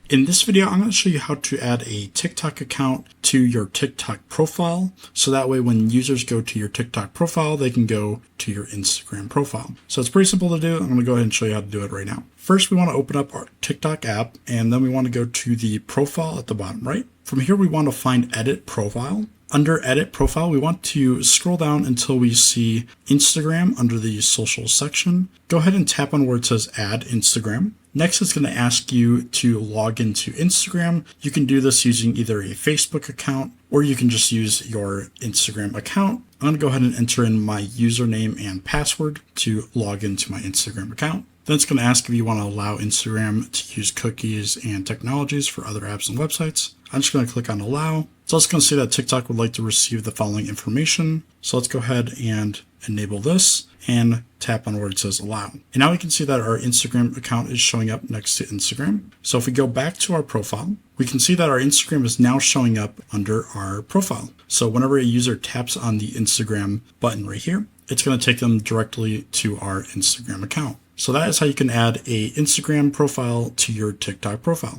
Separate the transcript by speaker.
Speaker 1: In this video, I'm going to show you how to add a TikTok account to your TikTok profile. So that way when users go to your TikTok profile, they can go to your Instagram profile. So it's pretty simple to do. I'm going to go ahead and show you how to do it right now. First, we want to open up our TikTok app, and then we want to go to the profile at the bottom right. From here, we want to find Edit Profile. Under Edit Profile, we want to scroll down until we see Instagram under the social section. Go ahead and tap on where it says Add Instagram. Next, it's going to ask you to log into Instagram. You can do this using either a Facebook account or you can just use your Instagram account. I'm going to go ahead and enter in my username and password to log into my Instagram account. Then it's going to ask if you want to allow Instagram to use cookies and technologies for other apps and websites. I'm just going to click on Allow. It's also going to say that TikTok would like to receive the following information. So let's go ahead and enable this and tap on where it says Allow. And now we can see that our Instagram account is showing up next to Instagram. So if we go back to our profile, we can see that our Instagram is now showing up under our profile. So whenever a user taps on the Instagram button right here, it's going to take them directly to our Instagram account. So that is how you can add a Instagram profile to your TikTok profile.